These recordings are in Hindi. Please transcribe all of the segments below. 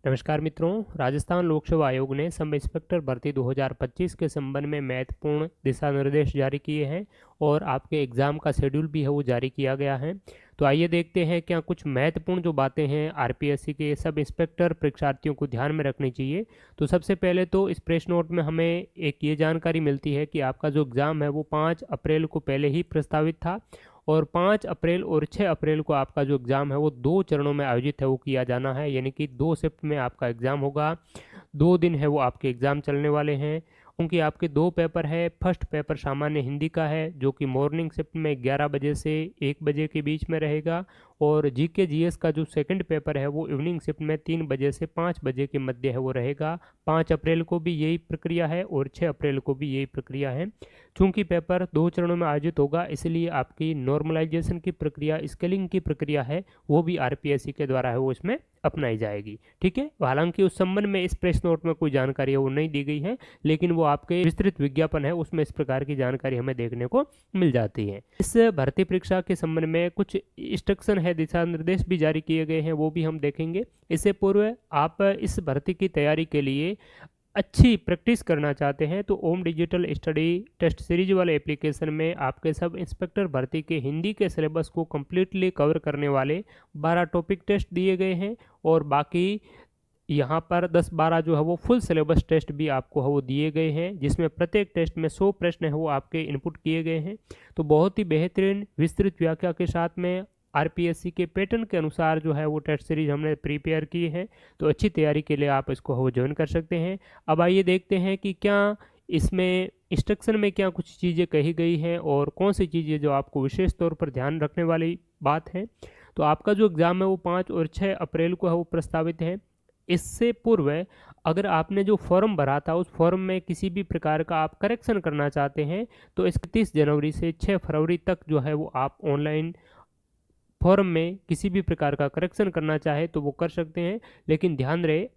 नमस्कार मित्रों, राजस्थान लोक सेवा आयोग ने सब इंस्पेक्टर भर्ती 2025 के संबंध में महत्वपूर्ण दिशा निर्देश जारी किए हैं और आपके एग्ज़ाम का शेड्यूल भी है वो जारी किया गया है। तो आइए देखते हैं क्या कुछ महत्वपूर्ण जो बातें हैं आरपीएससी के सब इंस्पेक्टर परीक्षार्थियों को ध्यान में रखनी चाहिए। तो सबसे पहले तो इस प्रेस नोट में हमें एक ये जानकारी मिलती है कि आपका जो एग्ज़ाम है वो 5 अप्रैल को पहले ही प्रस्तावित था और 5 अप्रैल और 6 अप्रैल को आपका जो एग्ज़ाम है वो 2 चरणों में आयोजित है वो किया जाना है, यानी कि 2 शिफ्ट में आपका एग्ज़ाम होगा। 2 दिन है वो आपके एग्ज़ाम चलने वाले हैं। उनकी आपके 2 पेपर है। फर्स्ट पेपर सामान्य हिंदी का है जो कि मॉर्निंग शिफ्ट में 11 बजे से 1 बजे के बीच में रहेगा और जीके जीएस का जो सेकंड पेपर है वो इवनिंग शिफ्ट में 3 बजे से 5 बजे के मध्य है वो रहेगा। 5 अप्रैल को भी यही प्रक्रिया है और 6 अप्रैल को भी यही प्रक्रिया है। चूंकि पेपर 2 चरणों में आयोजित होगा इसलिए आपकी नॉर्मलाइजेशन की प्रक्रिया, स्केलिंग की प्रक्रिया है वो भी आरपीएससी के द्वारा है वो इसमें अपनाई जाएगी। ठीक है, हालांकि उस संबंध में इस प्रेस नोट में कोई जानकारी है वो नहीं दी गई है, लेकिन वो आपके विस्तृत विज्ञापन है उसमें इस प्रकार की जानकारी हमें देखने को मिल जाती है। इस भर्ती परीक्षा के संबंध में कुछ इंस्ट्रक्शन है, दिशा निर्देश भी जारी किए गए हैं, वो भी हम देखेंगे। इससे पूर्व आप इस भर्ती की तैयारी के लिए अच्छी प्रैक्टिस करना चाहते हैं तो ओम डिजिटल स्टडी टेस्ट सीरीज वाले एप्लीकेशन में आपके सब इंस्पेक्टर भर्ती के हिंदी के सिलेबस को कम्प्लीटली कवर करने वाले 12 टॉपिक टेस्ट दिए गए हैं और बाकी यहाँ पर 10-12 जो है वो फुल सिलेबस टेस्ट भी आपको है वो दिए गए हैं, जिसमें प्रत्येक टेस्ट में 100 प्रश्न है वो आपके इनपुट किए गए हैं। तो बहुत ही बेहतरीन विस्तृत व्याख्या के साथ में आरपीएससी के पैटर्न के अनुसार जो है वो टेस्ट सीरीज हमने प्रिपेयर की है। तो अच्छी तैयारी के लिए आप इसको वो ज्वाइन कर सकते हैं। अब आइए देखते हैं कि क्या इसमें इंस्ट्रक्शन में क्या कुछ चीज़ें कही गई हैं और कौन सी चीज़ें जो आपको विशेष तौर पर ध्यान रखने वाली बात है। तो आपका जो एग्ज़ाम है वो 5 और 6 अप्रैल को है वो प्रस्तावित है। इससे पूर्व अगर आपने जो फॉर्म भरा था उस फॉर्म में किसी भी प्रकार का आप करेक्शन करना चाहते हैं तो 31 जनवरी से 6 फरवरी तक जो है वो आप ऑनलाइन फॉर्म में किसी भी प्रकार का करेक्शन करना चाहे तो वो कर सकते हैं। लेकिन ध्यान रहे,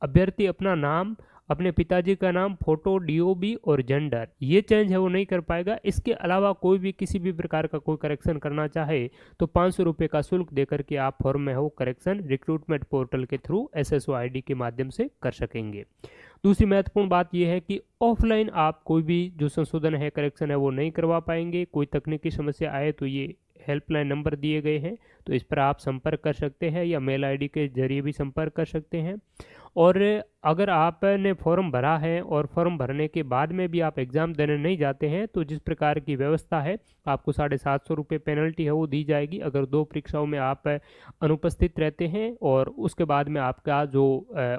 अभ्यर्थी अपना नाम, अपने पिताजी का नाम, फोटो, डीओबी और जेंडर ये चेंज है वो नहीं कर पाएगा। इसके अलावा कोई भी किसी भी प्रकार का कोई करेक्शन करना चाहे तो 500 रुपये का शुल्क देकर के आप फॉर्म में हो करेक्शन रिक्रूटमेंट पोर्टल के थ्रू SSO ID के माध्यम से कर सकेंगे। दूसरी महत्वपूर्ण बात यह है कि ऑफलाइन आप कोई भी जो संशोधन है, करेक्शन है वो नहीं करवा पाएंगे। कोई तकनीकी समस्या आए तो ये हेल्पलाइन नंबर दिए गए हैं, तो इस पर आप संपर्क कर सकते हैं या मेल आईडी के जरिए भी संपर्क कर सकते हैं। और अगर आपने फॉर्म भरा है और फॉर्म भरने के बाद में भी आप एग्ज़ाम देने नहीं जाते हैं तो जिस प्रकार की व्यवस्था है आपको 750 रुपये पेनल्टी है वो दी जाएगी अगर 2 परीक्षाओं में आप अनुपस्थित रहते हैं और उसके बाद में आपका जो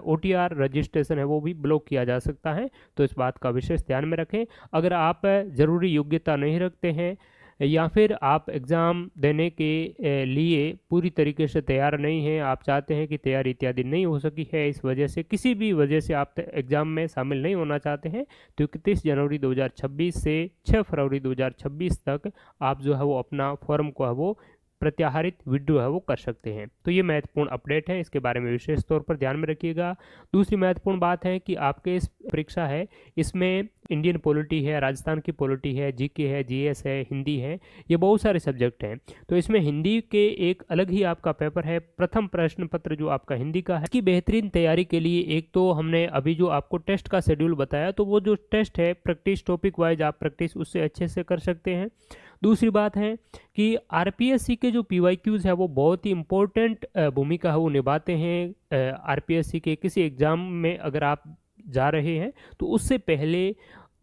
OTR रजिस्ट्रेशन है वो भी ब्लॉक किया जा सकता है। तो इस बात का विशेष ध्यान में रखें। अगर आप ज़रूरी योग्यता नहीं रखते हैं या फिर आप एग्ज़ाम देने के लिए पूरी तरीके से तैयार नहीं हैं, आप चाहते हैं कि तैयारी इत्यादि नहीं हो सकी है, इस वजह से किसी भी वजह से आप एग्ज़ाम में शामिल नहीं होना चाहते हैं तो 31 जनवरी 2026 से 6 फरवरी 2026 तक आप जो है वो अपना फॉर्म को है वो प्रत्याहारित विड्रॉ है वो कर सकते हैं। तो ये महत्वपूर्ण अपडेट है, इसके बारे में विशेष तौर पर ध्यान में रखिएगा। दूसरी महत्वपूर्ण बात है कि आपके इस परीक्षा है इसमें इंडियन पॉलिटी है, राजस्थान की पॉलिटी है, जीके है, जीएस है, हिंदी है, ये बहुत सारे सब्जेक्ट हैं। तो इसमें हिंदी के एक अलग ही आपका पेपर है। प्रथम प्रश्न पत्र जो आपका हिंदी का है, इसकी बेहतरीन तैयारी के लिए एक तो हमने अभी जो आपको टेस्ट का शेड्यूल बताया तो वो जो टेस्ट है प्रैक्टिस टॉपिक वाइज आप प्रैक्टिस उससे अच्छे से कर सकते हैं। दूसरी बात है कि आरपीएससी के जो PYQs है वो बहुत ही इम्पोर्टेंट भूमिका है वो निभाते हैं। आरपीएससी के किसी एग्ज़ाम में अगर आप जा रहे हैं तो उससे पहले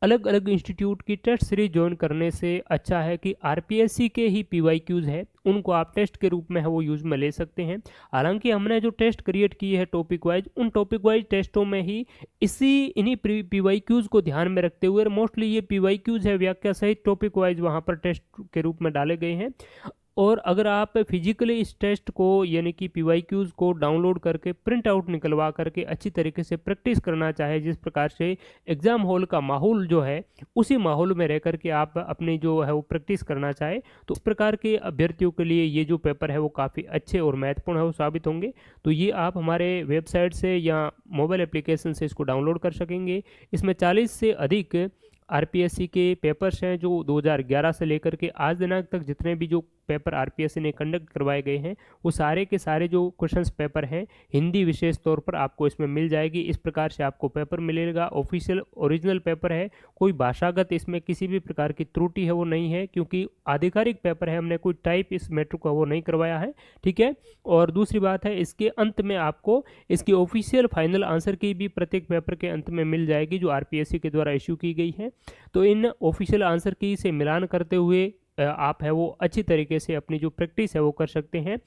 अलग अलग इंस्टीट्यूट की टेस्ट सीरीज ज्वाइन करने से अच्छा है कि आरपीएससी के ही PYQs है उनको आप टेस्ट के रूप में है वो यूज़ में ले सकते हैं। हालांकि हमने जो टेस्ट क्रिएट किए हैं टॉपिक वाइज, उन टॉपिक वाइज टेस्टों में ही इन्हीं PYQs को ध्यान में रखते हुए मोस्टली ये PYQs है व्याख्या सहित टॉपिक वाइज वहाँ पर टेस्ट के रूप में डाले गए हैं। और अगर आप फिजिकली इस टेस्ट को यानी कि PYQs को डाउनलोड करके प्रिंट आउट निकलवा करके अच्छी तरीके से प्रैक्टिस करना चाहे, जिस प्रकार से एग्ज़ाम हॉल का माहौल जो है उसी माहौल में रह करके आप अपनी जो है वो प्रैक्टिस करना चाहे तो इस प्रकार के अभ्यर्थियों के लिए ये जो पेपर है वो काफ़ी अच्छे और महत्वपूर्ण है वो साबित होंगे। तो ये आप हमारे वेबसाइट से या मोबाइल एप्लीकेशन से इसको डाउनलोड कर सकेंगे। इसमें 40 से अधिक आरपीएससी के पेपर्स हैं जो 2011 से लेकर के आज दिनांक तक जितने भी जो पेपर आरपीएससी ने कंडक्ट करवाए गए हैं वो सारे के सारे जो क्वेश्चंस पेपर हैं हिंदी विशेष तौर पर आपको इसमें मिल जाएगी। इस प्रकार से आपको पेपर मिलेगा, ऑफिशियल ओरिजिनल पेपर है, कोई भाषागत इसमें किसी भी प्रकार की त्रुटि है वो नहीं है, क्योंकि आधिकारिक पेपर है, हमने कोई टाइप इस मैटर का वो नहीं करवाया है, ठीक है। और दूसरी बात है, इसके अंत में आपको इसकी ऑफिशियल फाइनल आंसर की भी प्रत्येक पेपर के अंत में मिल जाएगी जो आरपीएससी के द्वारा इश्यू की गई है। तो इन ऑफिशियल आंसर की से मिलान करते हुए आप है वो अच्छी तरीके से अपनी जो प्रैक्टिस है वो कर सकते हैं,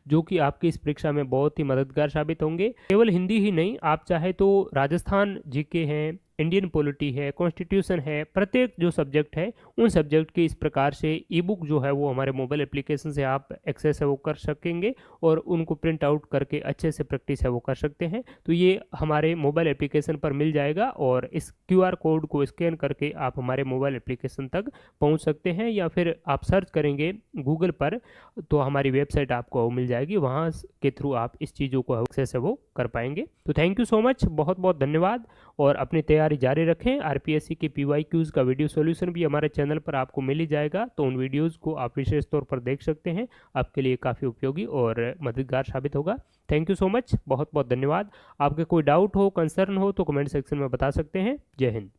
जो कि आपकी इस परीक्षा में बहुत ही मददगार साबित होंगे। केवल हिंदी ही नहीं, आप चाहे तो राजस्थान जीके हैं, इंडियन पॉलिटी है, कॉन्स्टिट्यूशन है, प्रत्येक जो सब्जेक्ट है उन सब्जेक्ट की इस प्रकार से ई बुक जो है वो हमारे मोबाइल एप्लीकेशन से आप एक्सेस है वो कर सकेंगे और उनको प्रिंट आउट करके अच्छे से प्रैक्टिस है वो कर सकते हैं। तो ये हमारे मोबाइल एप्लीकेशन पर मिल जाएगा और इस क्यूआर कोड को स्कैन करके आप हमारे मोबाइल एप्लीकेशन तक पहुंच सकते हैं, या फिर आप सर्च करेंगे गूगल पर तो हमारी वेबसाइट आपको मिल जाएगी, वहाँ के थ्रू आप इस चीज़ों को एक्सेस है वो कर पाएंगे। तो थैंक यू सो मच, बहुत बहुत धन्यवाद और अपनी तैयारी जारी रखें। आरपीएससी के पीवाईक्यूज का वीडियो सॉल्यूशन भी हमारे चैनल पर आपको मिल ही जाएगा, तो उन वीडियोस को आप विशेष तौर पर देख सकते हैं, आपके लिए काफ़ी उपयोगी और मददगार साबित होगा। थैंक यू सो मच, बहुत बहुत धन्यवाद। आपके कोई डाउट हो, कंसर्न हो तो कमेंट सेक्शन में बता सकते हैं। जय हिंद।